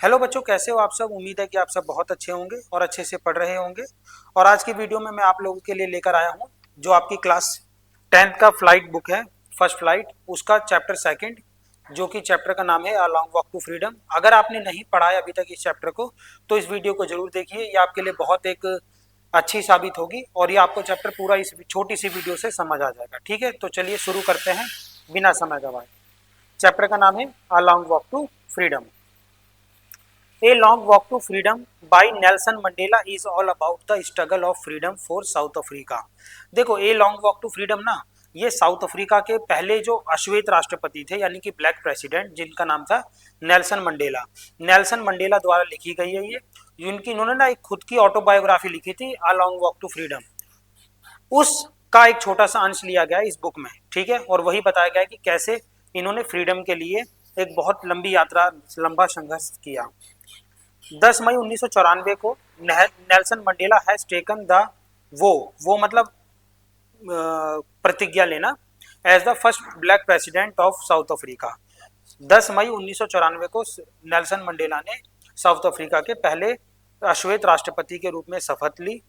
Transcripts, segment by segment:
Hello बच्चों, कैसे हो आप सब। उम्मीद है कि आप सब बहुत अच्छे होंगे और अच्छे से पढ़ रहे होंगे। और आज की वीडियो में मैं आप लोगों के लिए लेकर आया हूं जो आपकी क्लास 10th का फ्लाइट बुक है, फर्स्ट फ्लाइट, उसका चैप्टर सेकंड, जो कि चैप्टर का नाम है a long walk to freedom. अगर आपने नहीं पढ़ा है अभी तक इस चैप्टर को तो इस वीडियो को जरूर देखिए, ये आपके लिए बहुत एक अच्छी साबित होगी और ये आपको चैप्टर पूरा इस छोटी सी वीडियो से समझ आ जाएगा। ठीक है, तो चलिए शुरू करते हैं बिना समय गवाए। चैप्टर का नाम है a long walk to freedom. A Long Walk to Freedom by Nelson Mandela is all about the struggle of freedom for South Africa। देखो, a long walk to freedom ना, ये साउथ अफ्रीका के पहले जो अश्वेत राष्ट्रपति थे यानी कि ब्लैक प्रेसिडेंट, जिनका नाम था नेल्सन मंडेला। नेल्सन मंडेला द्वारा लिखी गई है ये। इन्होंने ना एक खुद की ऑटोबायोग्राफी लिखी थी, a long walk to freedom. उसका एक छोटा सा अंश लिया गया है इस बुक में। ठीक है, और वही बताया गया है कि कैसे इन्होंने फ्रीडम के लिए एक बहुत लंबी यात्रा, लंबा संघर्ष किया। 10 मई 1994 को Nelson Mandela has taken the वो मतलब प्रतिज्ञा लेना, as the first black president of South Africa. 10 मई 1994 को नेल्सन मंडेला ने साउथ अफ्रीका के पहले अश्वेत राष्ट्रपति के रूप में शपथ ली।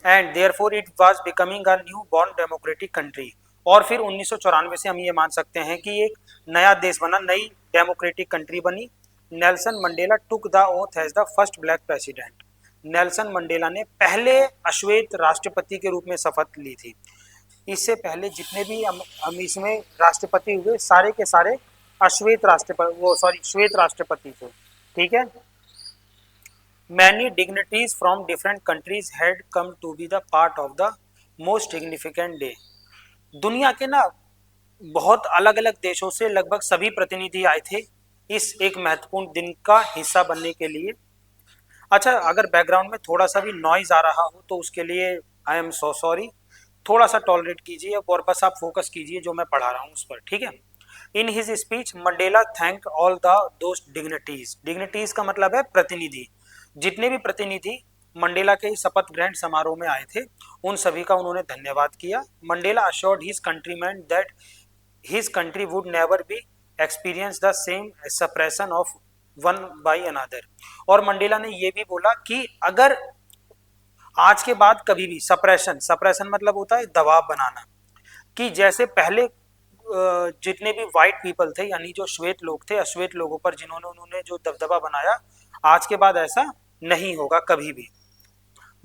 And therefore it was becoming a new born democratic country. और फिर 1994 से हम ये मान सकते हैं कि एक नया देश बना, नई डेमोक्रेटिक कंट्री बनी। Nelson Mandela took the oath as the first black president. Nelson Mandela ने पहले अश्वेत राष्ट्रपति के रूप में शपथ ली थी। इससे पहले जितने भी हम इसमें राष्ट्रपति हुए, सारे के सारे अश्वेत राष्ट्रपति, श्वेत राष्ट्रपति थे। ठीक है। Many dignitaries from different countries had come to be the part of the most significant day। दुनिया के ना बहुत अलग अलग देशों से लगभग सभी प्रतिनिधि आए थे इस एक महत्वपूर्ण दिन का हिस्सा बनने के लिए। अच्छा, अगर बैकग्राउंड में थोड़ा सा भी नॉइज आ रहा हो तो उसके लिए आई एम सो सॉरी, थोड़ा सा टॉलरेट कीजिए और बस आप फोकस कीजिए जो मैं पढ़ा रहा हूँ उस पर। ठीक है। In his speech Mandela thank all the दोस्त डिग्निटीज। डिग्निटीज का मतलब है प्रतिनिधि। जितने भी प्रतिनिधि मंडेला के शपथ ग्रहण समारोह में आए थे उन सभी का उन्होंने धन्यवाद किया। Mandela assured his countryman that his country would never be experience the same suppression of one by another. और मंडेला ने यह भी बोला कि अगर आज के बाद कभी भी सप्रेशन, सप्रेशन मतलब होता है दबाव बनाना, कि जैसे पहले जितने भी व्हाइट पीपल थे यानी जो श्वेत लोग थे, अश्वेत लोगों पर जिन्होंने उन्होंने जो दबदबा बनाया, आज के बाद ऐसा नहीं होगा कभी भी।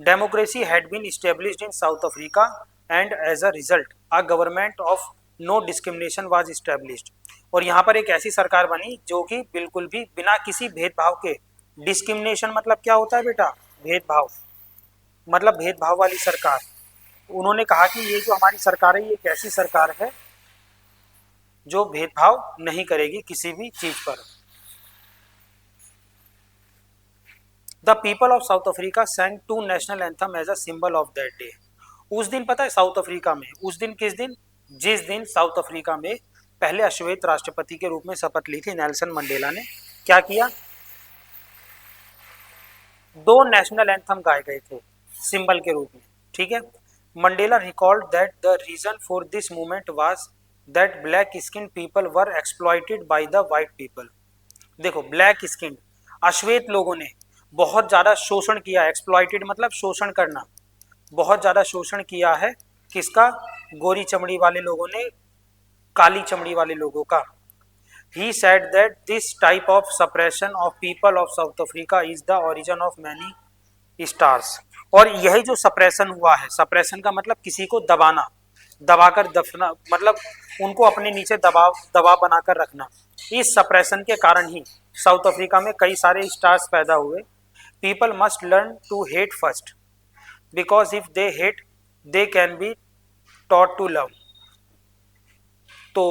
Democracy had been established in South Africa and as a result a government of no discrimination was established. और यहाँ पर एक ऐसी सरकार बनी जो कि बिल्कुल भी बिना किसी भेदभाव के, डिस्क्रिमिनेशन मतलब क्या होता है बेटा, भेदभाव, मतलब भेदभाव वाली सरकार। उन्होंने कहा कि ये जो हमारी सरकार है ये एक ऐसी सरकार है जो भेदभाव नहीं करेगी किसी भी चीज पर। The people of South Africa sang to national anthem as a symbol of that day. उस दिन पता है साउथ अफ्रीका में, उस दिन किस दिन, जिस दिन साउथ अफ्रीका में पहले अश्वेत राष्ट्रपति के रूप में शपथ ली थी नेल्सन मंडेला ने, क्या किया, दो नेशनल एंथम गाए गए थे सिंबल के रूप में। ठीक है। Mandela recalled that the reason for this movement was that black skin people were exploited by the white people. देखो, ब्लैक स्किन अश्वेत लोगों ने बहुत ज्यादा शोषण किया। एक्सप्लॉइटेड मतलब शोषण करना, बहुत ज्यादा शोषण किया है किसका, गोरी चमड़ी वाले लोगों ने काली चमड़ी वाले लोगों का। He said that this type of suppression of people of South Africa is the origin of many stars। और यही जो सप्रेशन हुआ है, सप्रेशन का मतलब किसी को दबाना, दबाकर दफना, मतलब उनको अपने नीचे दबाव बनाकर रखना। इस सप्रेशन के कारण ही साउथ अफ्रीका में कई सारे स्टार्स पैदा हुए। People must learn to hate first because if they hate they can be taught to love. तो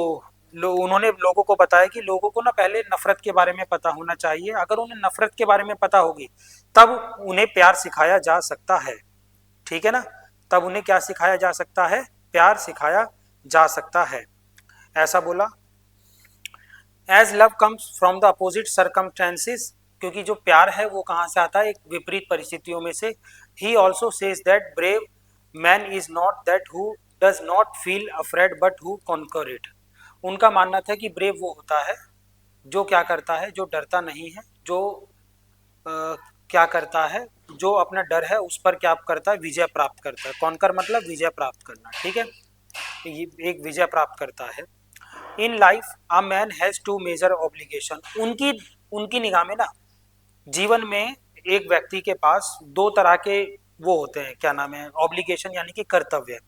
उन्होंने लोगों को बताया कि लोगों को ना पहले नफरत के बारे में पता होना चाहिए। अगर उन्हें नफरत के बारे में पता होगी तब उन्हें प्यार सिखाया जा सकता है। ठीक है ना, तब उन्हें क्या सिखाया जा सकता है, प्यार सिखाया जा सकता है, ऐसा बोला। As love comes from the opposite circumstances, क्योंकि जो प्यार है वो कहाँ से आता है, एक विपरीत परिस्थितियों में से। He also says that brave man is not that who does not feel afraid but who conquer it. उनका मानना था कि ब्रेव वो होता है जो क्या करता है, जो डरता नहीं है, जो क्या करता है, जो अपना डर है उस पर क्या करता है, विजय प्राप्त करता है। कॉन्कर मतलब विजय प्राप्त करना, ठीक है, ये एक विजय प्राप्त करता है। In life a man has two major obligation, उनकी उनकी निगाह में ना जीवन में एक व्यक्ति के पास दो तरह के वो होते हैं, क्या नाम है, ऑब्लिगेशन यानी कि कर्तव्य।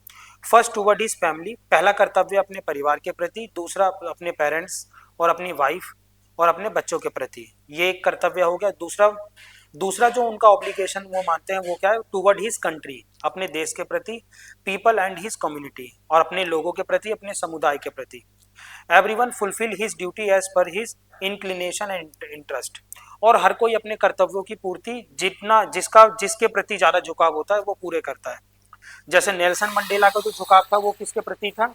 फर्स्ट टूवर्ड हिज फैमिली, पहला कर्तव्य अपने परिवार के प्रति, दूसरा अपने पेरेंट्स और अपनी वाइफ और अपने बच्चों के प्रति, ये एक कर्तव्य हो गया। दूसरा दूसरा जो उनका ऑब्लिगेशन वो मानते हैं वो क्या है, टूवर्ड हिज कंट्री, अपने देश के प्रति, पीपल एंड हिज कम्युनिटी, और अपने लोगों के प्रति, अपने समुदाय के प्रति। Everyone fulfil his duty as per his inclination and interest, और हर कोई अपने कर्तव्यों की पूर्ति जितना जिसके प्रति ज्यादा झुकाव होता है वो पूरे करता है। जैसे नेल्सन मंडेला का जो झुकाव था वो किसके प्रति था,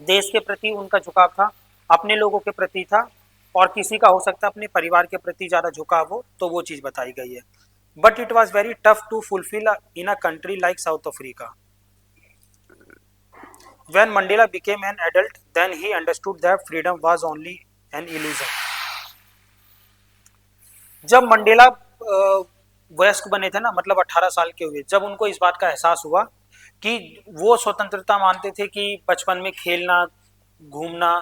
देश के प्रति उनका झुकाव था, अपने लोगों के प्रति था, और किसी का हो सकता है अपने परिवार के प्रति ज्यादा झुकाव हो, तो वो चीज बताई गई है। But it was very tough to fulfil in a country like South Africa. When Mandela became an adult, then he understood that freedom was only an illusion. जब मंडेला वयस्क बने थे ना, मतलब 18 साल के हुए, जब उनको इस बात का एहसास हुआ कि वो स्वतंत्रता मानते थे कि बचपन में खेलना, घूमना,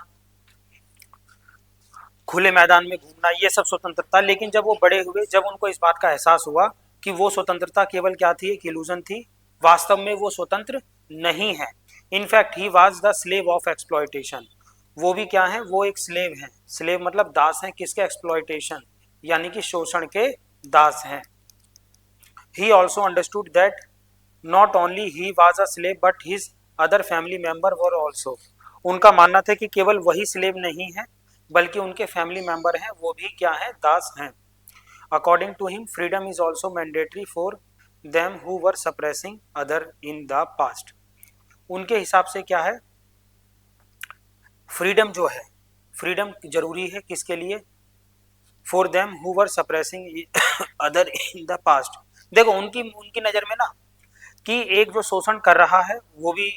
खुले मैदान में घूमना, ये सब स्वतंत्रता, लेकिन जब वो बड़े हुए, जब उनको इस बात का एहसास हुआ कि वो स्वतंत्रता केवल क्या थी, एक इल्यूजन थी, वास्तव में वो स्वतंत्र नहीं है। In fact he was the slave of exploitation, वो भी क्या है, वो एक स्लेव है। स्लेव मतलब दास है, किसके, एक्सप्लॉयटेशन यानी कि शोषण के दास हैं। He also understood that not only he was a slave but his other family member were also, उनका मानना था कि केवल वही स्लेव नहीं है बल्कि उनके फैमिली मेंबर हैं वो भी क्या है, दास हैं। According to him freedom is also mandatory for them who were suppressing other in the past, उनके हिसाब से क्या है, फ्रीडम जो है, फ्रीडम जरूरी है किसके लिए, for them who were suppressing other in the past. देखो उनकी उनकी नज़र में ना कि एक जो शोषण कर रहा है वो भी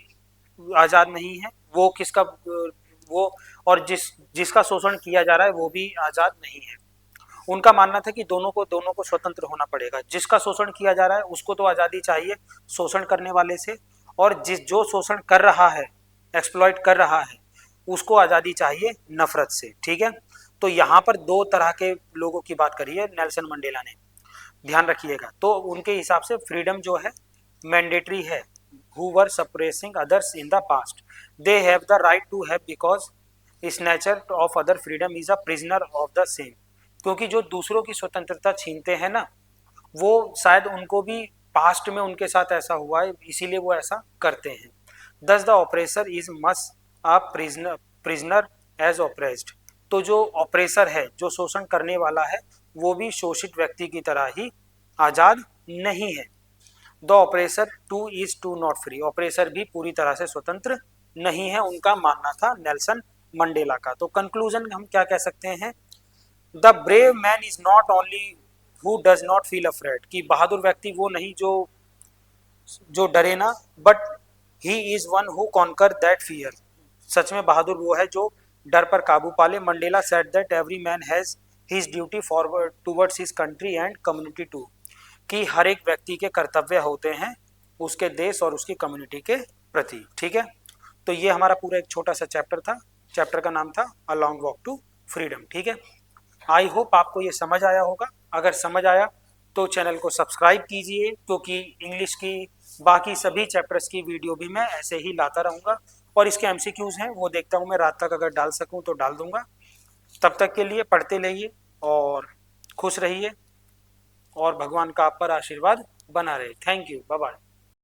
आज़ाद नहीं है, वो किसका, वो, और जिसका शोषण किया जा रहा है वो भी आज़ाद नहीं है। उनका मानना था कि दोनों को स्वतंत्र होना पड़ेगा। जिसका शोषण किया जा रहा है उसको तो आज़ादी चाहिए शोषण करने वाले से, और जो शोषण कर रहा है, एक्सप्लॉइट कर रहा है, उसको आज़ादी चाहिए नफरत से, ठीक है। तो यहाँ पर दो तरह के लोगों की बात करी है नेल्सन मंडेला ने, ध्यान रखिएगा। तो उनके हिसाब से फ्रीडम जो है मैंडेटरी है, who were suppressing others in the past, they have the right to have because snatcher of other freedom is a prisoner of the same, क्योंकि जो दूसरों की स्वतंत्रता छीनते हैं ना, वो शायद उनको भी पास्ट में उनके साथ ऐसा हुआ है, इसीलिए वो ऐसा करते हैं। Thus the oppressor is must a prisoner as oppressed, तो जो ऑपरेसर है, जो शोषण करने वाला है, वो भी शोषित व्यक्ति की तरह ही आज़ाद नहीं है। The oppressor too is too not free, oppressor भी पूरी तरह से स्वतंत्र नहीं है, उनका मानना था नेल्सन मंडेला का। तो कंक्लूजन हम क्या कह सकते हैं, the brave man is not only who does not feel afraid, कि बहादुर व्यक्ति वो नहीं जो डरे ना, but he is one who conquer that fear, सच में बहादुर वो है जो डर पर काबू पाले। Mandela said that every man has his duty forward towards his country and community too, कि हर एक व्यक्ति के कर्तव्य होते हैं उसके देश और उसकी कम्युनिटी के प्रति, ठीक है। तो ये हमारा पूरा एक छोटा सा चैप्टर था, चैप्टर का नाम था a long walk to freedom, ठीक है। आई होप आपको ये समझ आया होगा। अगर समझ आया तो चैनल को सब्सक्राइब कीजिए, क्योंकि इंग्लिश की बाकी सभी चैप्टर्स की वीडियो भी मैं ऐसे ही लाता रहूँगा, और इसके एमसीक्यूज हैं वो देखता हूँ मैं, रात तक अगर डाल सकूँ तो डाल दूंगा। तब तक के लिए पढ़ते रहिए और खुश रहिए, और भगवान का आप पर आशीर्वाद बना रहे। Thank you, bye bye.